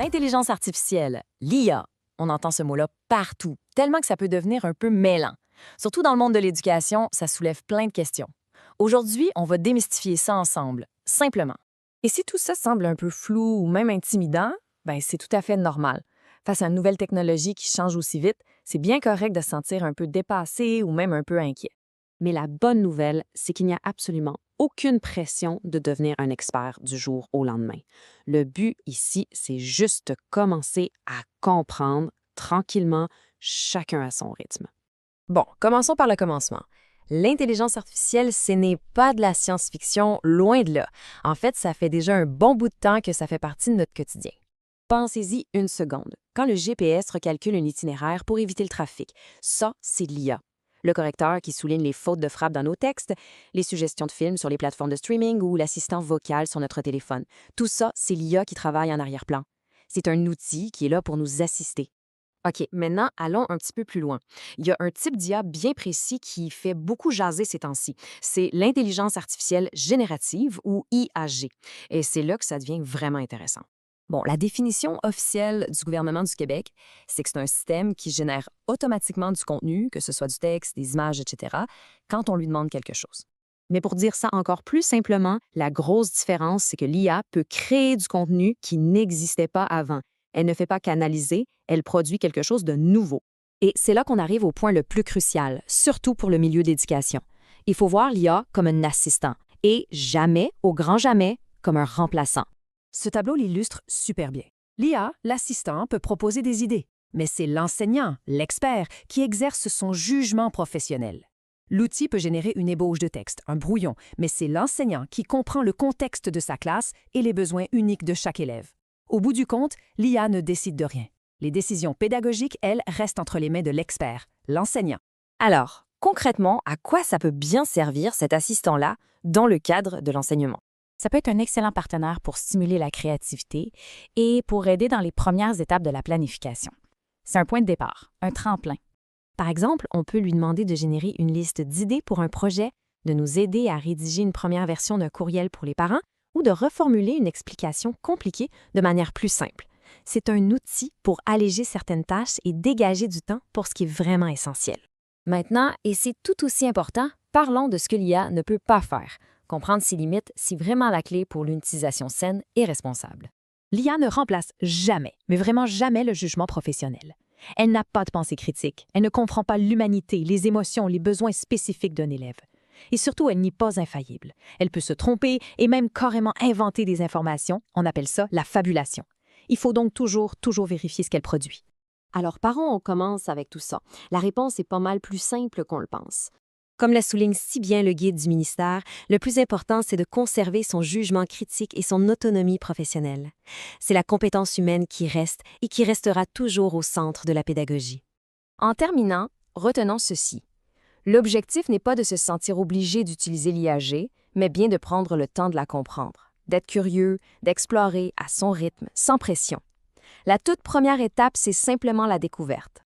L'intelligence artificielle, l'IA, on entend ce mot-là partout, tellement que ça peut devenir un peu mêlant. Surtout dans le monde de l'éducation, ça soulève plein de questions. Aujourd'hui, on va démystifier ça ensemble, simplement. Et si tout ça semble un peu flou ou même intimidant, c'est tout à fait normal. Face à une nouvelle technologie qui change aussi vite, c'est bien correct de se sentir un peu dépassé ou même un peu inquiet. Mais la bonne nouvelle, c'est qu'il n'y a absolument aucune pression de devenir un expert du jour au lendemain. Le but ici, c'est juste de commencer à comprendre tranquillement, chacun à son rythme. Bon, commençons par le commencement. L'intelligence artificielle, ce n'est pas de la science-fiction, loin de là. En fait, ça fait déjà un bon bout de temps que ça fait partie de notre quotidien. Pensez-y une seconde. Quand le GPS recalcule un itinéraire pour éviter le trafic, ça, c'est de l'IA. Le correcteur qui souligne les fautes de frappe dans nos textes, les suggestions de films sur les plateformes de streaming ou l'assistant vocal sur notre téléphone. Tout ça, c'est l'IA qui travaille en arrière-plan. C'est un outil qui est là pour nous assister. OK, maintenant, allons un petit peu plus loin. Il y a un type d'IA bien précis qui fait beaucoup jaser ces temps-ci. C'est l'intelligence artificielle générative ou IAG. Et c'est là que ça devient vraiment intéressant. Bon, la définition officielle du gouvernement du Québec, c'est que c'est un système qui génère automatiquement du contenu, que ce soit du texte, des images, etc., quand on lui demande quelque chose. Mais pour dire ça encore plus simplement, la grosse différence, c'est que l'IA peut créer du contenu qui n'existait pas avant. Elle ne fait pas qu'analyser, elle produit quelque chose de nouveau. Et c'est là qu'on arrive au point le plus crucial, surtout pour le milieu d'éducation. Il faut voir l'IA comme un assistant et jamais, au grand jamais, comme un remplaçant. Ce tableau l'illustre super bien. L'IA, l'assistant, peut proposer des idées, mais c'est l'enseignant, l'expert, qui exerce son jugement professionnel. L'outil peut générer une ébauche de texte, un brouillon, mais c'est l'enseignant qui comprend le contexte de sa classe et les besoins uniques de chaque élève. Au bout du compte, l'IA ne décide de rien. Les décisions pédagogiques, elles, restent entre les mains de l'expert, l'enseignant. Alors, concrètement, à quoi ça peut bien servir cet assistant-là dans le cadre de l'enseignement? Ça peut être un excellent partenaire pour stimuler la créativité et pour aider dans les premières étapes de la planification. C'est un point de départ, un tremplin. Par exemple, on peut lui demander de générer une liste d'idées pour un projet, de nous aider à rédiger une première version d'un courriel pour les parents ou de reformuler une explication compliquée de manière plus simple. C'est un outil pour alléger certaines tâches et dégager du temps pour ce qui est vraiment essentiel. Maintenant, et c'est tout aussi important, parlons de ce que l'IA ne peut pas faire. Comprendre ses limites, c'est vraiment la clé pour une utilisation saine et responsable. L'IA ne remplace jamais, mais vraiment jamais le jugement professionnel. Elle n'a pas de pensée critique, elle ne comprend pas l'humanité, les émotions, les besoins spécifiques d'un élève. Et surtout, elle n'est pas infaillible. Elle peut se tromper et même carrément inventer des informations. On appelle ça la fabulation. Il faut donc toujours vérifier ce qu'elle produit. Alors, par où on commence avec tout ça? La réponse est pas mal plus simple qu'on le pense. Comme le souligne si bien le guide du ministère, le plus important, c'est de conserver son jugement critique et son autonomie professionnelle. C'est la compétence humaine qui reste et qui restera toujours au centre de la pédagogie. En terminant, retenons ceci. L'objectif n'est pas de se sentir obligé d'utiliser l'IAG, mais bien de prendre le temps de la comprendre, d'être curieux, d'explorer à son rythme, sans pression. La toute première étape, c'est simplement la découverte.